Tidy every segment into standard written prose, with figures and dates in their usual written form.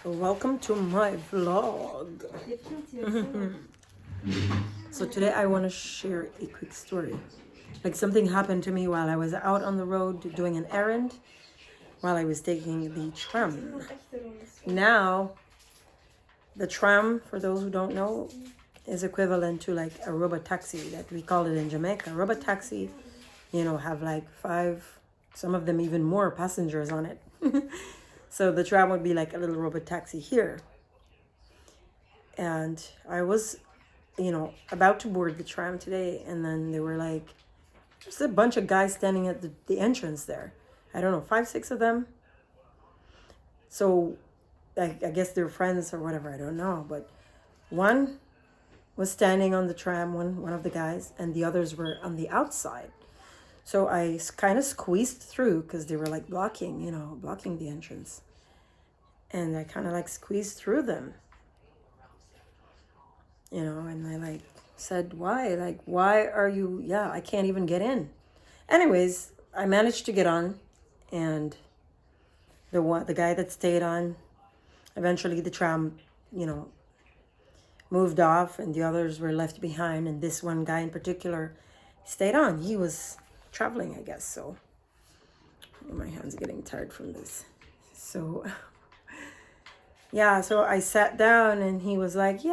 Welcome to my vlog. So today I want to share a quick story. Like something happened to me while I was out on the road doing an errand while I was taking the tram. Now, the tram, for those who don't know, is equivalent to like a robot taxi that we call it in Jamaica. Robot taxi, have like 5, some of them even more passengers on it. So the tram would be like a little robot taxi here. And I was, about to board the tram today. And then they were like, just a bunch of guys standing at the entrance there. I don't know, 5, 6 of them. So I guess they're friends or whatever. I don't know. But one was standing on the tram, one of the guys, and the others were on the outside. So I kind of squeezed through because they were like blocking the entrance. And I kind of like squeezed through them, and I like said, why? Like, why are you, I can't even get in. Anyways, I managed to get on, and the guy that stayed on, eventually the tram, moved off and the others were left behind. And this one guy in particular stayed on. He was traveling, I guess. So my hands are getting tired from this. So so I sat down and he was like,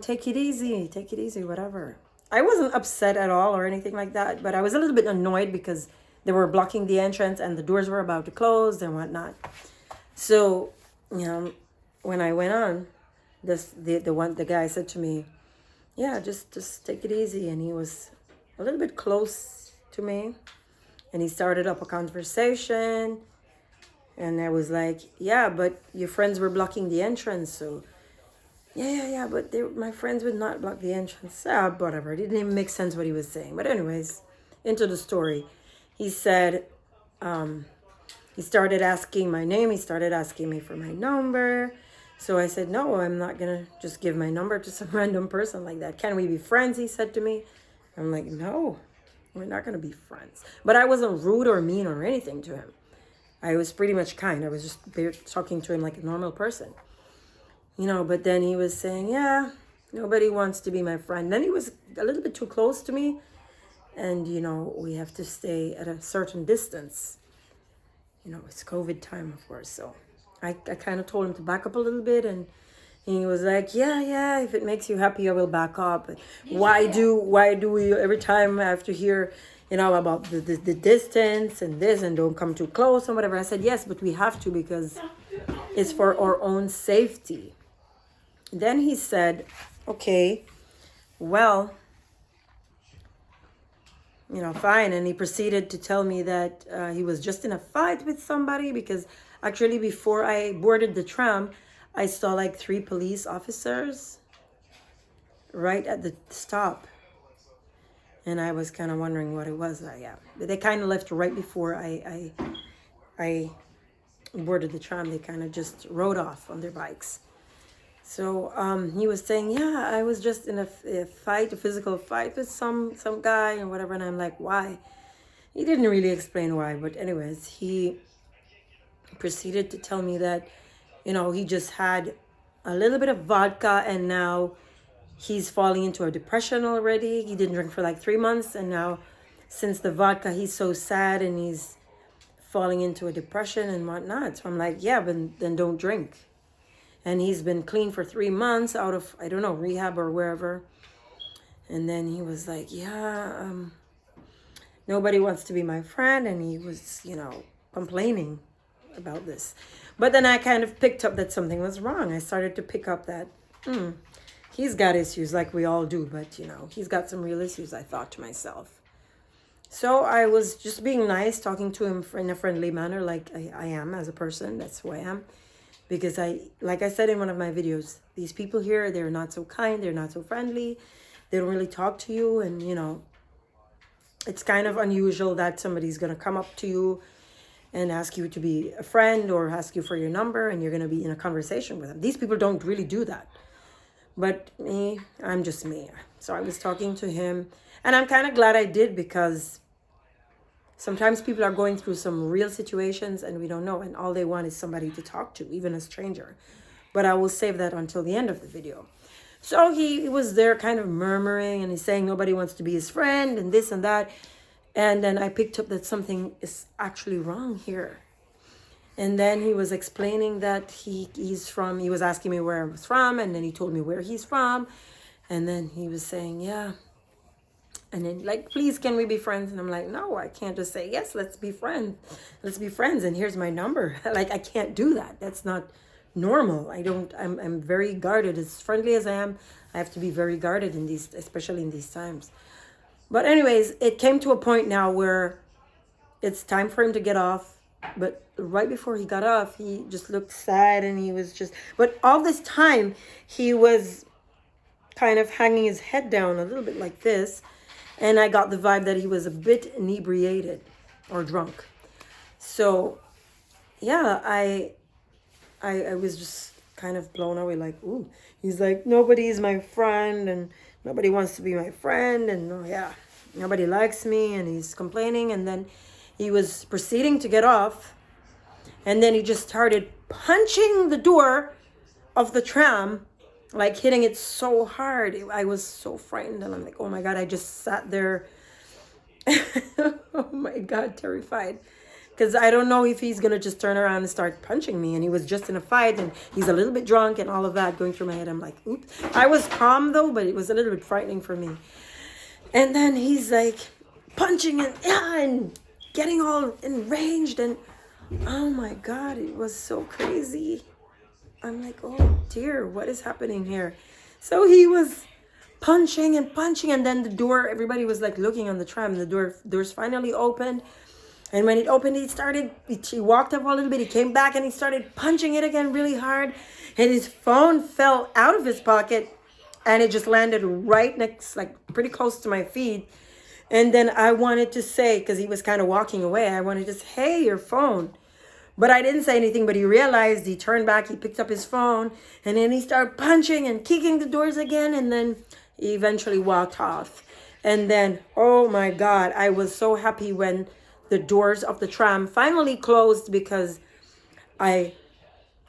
take it easy, whatever. I wasn't upset at all or anything like that, but I was a little bit annoyed because they were blocking the entrance and the doors were about to close and whatnot. So, when I went on, the guy said to me, just take it easy. And he was a little bit close to me and he started up a conversation. And I was like, but your friends were blocking the entrance. So, but my friends would not block the entrance. Whatever. It didn't even make sense what he was saying. But anyways, into the story. He said, he started asking my name. He started asking me for my number. So I said, no, I'm not going to just give my number to some random person like that. Can we be friends? He said to me. I'm like, no, we're not going to be friends. But I wasn't rude or mean or anything to him. I was pretty much kind. I was just talking to him like a normal person. But then he was saying, nobody wants to be my friend. Then he was a little bit too close to me. And, we have to stay at a certain distance. It's COVID time, of course. So I kind of told him to back up a little bit. And he was like, if it makes you happy, I will back up. Why do we, every time I have to hear, about the distance and this and don't come too close and whatever. I said, yes, but we have to because it's for our own safety. Then he said, okay, well, fine. And he proceeded to tell me that he was just in a fight with somebody because actually before I boarded the tram, I saw like 3 police officers right at the stop. And I was kind of wondering what it was. But they kind of left right before I boarded the tram. They kind of just rode off on their bikes. So he was saying, I was just in a physical fight with some guy and whatever. And I'm like, why? He didn't really explain why. But anyways, he proceeded to tell me that, he just had a little bit of vodka and now he's falling into a depression already. He didn't drink for like 3 months. And now since the vodka, he's so sad and he's falling into a depression and whatnot. So I'm like, but then don't drink. And he's been clean for 3 months out of, I don't know, rehab or wherever. And then he was like, nobody wants to be my friend. And he was, complaining about this. But then I kind of picked up that something was wrong. I started to pick up that, he's got issues like we all do. But, he's got some real issues, I thought to myself. So I was just being nice, talking to him in a friendly manner like I am as a person. That's who I am. Because like I said in one of my videos, these people here, they're not so kind, they're not so friendly, they don't really talk to you. And, it's kind of unusual that somebody's going to come up to you and ask you to be a friend or ask you for your number and you're going to be in a conversation with them. These people don't really do that. But me, I'm just me. So I was talking to him and I'm kind of glad I did because Sometimes people are going through some real situations and we don't know, and all they want is somebody to talk to, even a stranger. But I will save that until the end of the video. So he was there kind of murmuring, and he's saying nobody wants to be his friend and this and that. And then I picked up that something is actually wrong here. And then he was explaining that he was asking me where I was from, and then he told me where he's from. And then he was saying, yeah. And then like, please, can we be friends? And I'm like, no, I can't just say, yes, let's be friends. Let's be friends. And here's my number. Like, I can't do that. That's not normal. I'm very guarded. As friendly as I am, I have to be very guarded in these, especially in these times. But anyways, it came to a point now where it's time for him to get off. But right before he got off, he just looked sad, and he was just, but all this time he was kind of hanging his head down a little bit like this. And I got the vibe that he was a bit inebriated or drunk. So yeah, I was just kind of blown away, like, ooh, he's like, nobody is my friend, and nobody wants to be my friend, and oh yeah, nobody likes me, and he's complaining. And then he was proceeding to get off, and then he just started punching the door of the tram, like hitting it so hard. I was so frightened, and I'm like, oh my God, I just sat there, oh my God, terrified. Because I don't know if he's going to just turn around and start punching me. And he was just in a fight, and he's a little bit drunk, and all of that going through my head. I'm like, oops. I was calm though, but it was a little bit frightening for me. And then he's like punching and getting all enraged, and oh my God, it was so crazy. I'm like, oh dear, what is happening here? So he was punching, and then the door, everybody was like looking on the tram. The doors finally opened. And when it opened, he walked up a little bit, he came back, and he started punching it again really hard. And his phone fell out of his pocket, and it just landed right next, like pretty close to my feet. And then I wanted to say, because he was kind of walking away, I wanted to say, hey, your phone. But I didn't say anything, but he realized, he turned back, he picked up his phone, and then he started punching and kicking the doors again. And then he eventually walked off. And then, oh my God, I was so happy when the doors of the tram finally closed, because I'm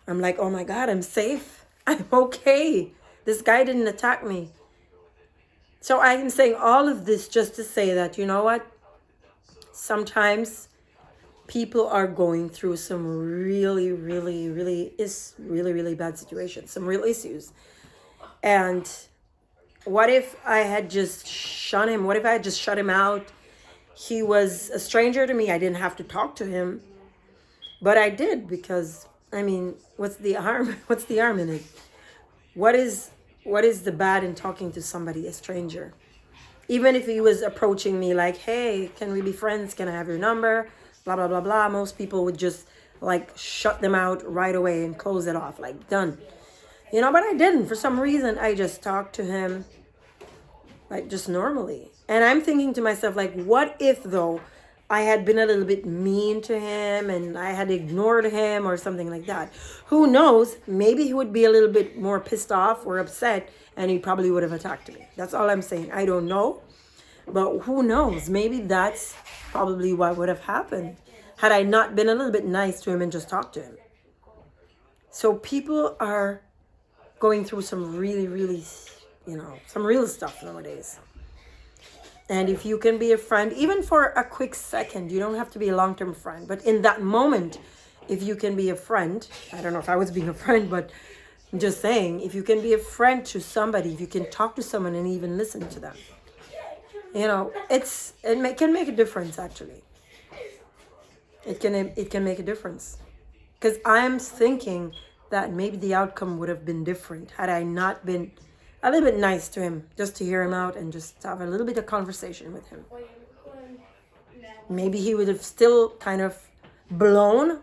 like, oh my God, I'm safe. I'm okay. This guy didn't attack me. So I am saying all of this just to say that, you know what? Sometimes people are going through some really, really, really bad situations, some real issues. And what if I had just shunned him? What if I had just shut him out? He was a stranger to me. I didn't have to talk to him, but I did, because I mean, what's the harm? What's the harm in it? What is the bad in talking to somebody, a stranger? Even if he was approaching me like, hey, can we be friends? Can I have your number? Blah, blah, blah, blah. Most people would just like shut them out right away and close it off, like done. You know, but I didn't. For some reason, I just talked to him like just normally. And I'm thinking to myself, like, what if though I had been a little bit mean to him and I had ignored him or something like that? Who knows? Maybe he would be a little bit more pissed off or upset, and he probably would have attacked me. That's all I'm saying. I don't know. But who knows? Maybe that's probably what would have happened had I not been a little bit nice to him and just talked to him. So people are going through some really, some real stuff nowadays. And if you can be a friend, even for a quick second, you don't have to be a long-term friend. But in that moment, if you can be a friend, I don't know if I was being a friend, but I'm just saying, if you can be a friend to somebody, if you can talk to someone and even listen to them, you know, it can make a difference, actually. It can make a difference. Because I'm thinking that maybe the outcome would have been different had I not been a little bit nice to him, just to hear him out and just have a little bit of conversation with him. Maybe he would have still kind of blown,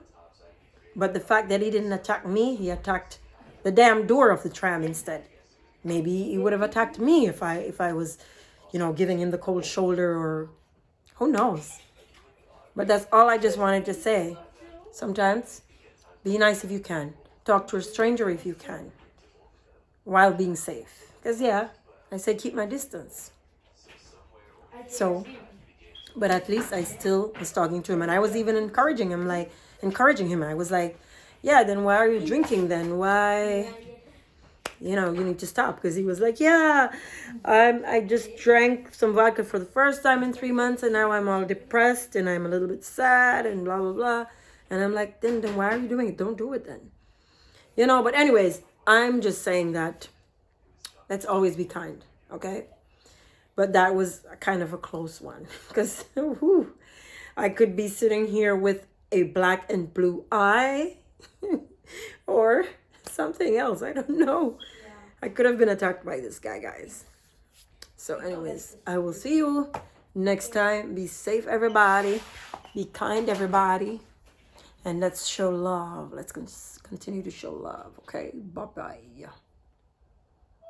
but the fact that he didn't attack me, he attacked the damn door of the tram instead. Maybe he would have attacked me if I was, giving him the cold shoulder, or who knows. But that's all I just wanted to say. Sometimes be nice if you can. Talk to a stranger if you can, while being safe. Because, I say keep my distance. So, But at least I still was talking to him, and I was even encouraging him, I was like, yeah, then why are you drinking then? Why, you need to stop. Because he was like, yeah, I just drank some vodka for the first time in 3 months, and now I'm all depressed, and I'm a little bit sad, and blah, blah, blah. And I'm like, then why are you doing it? Don't do it then. But anyways, I'm just saying that let's always be kind, okay? But that was kind of a close one because I could be sitting here with a black and blue eye or something else. I don't know. I could have been attacked by this guy, guys. So anyways, I will see you next time. Be safe, everybody. Be kind, everybody. And let's show love. Let's continue to show love, okay? Bye-bye.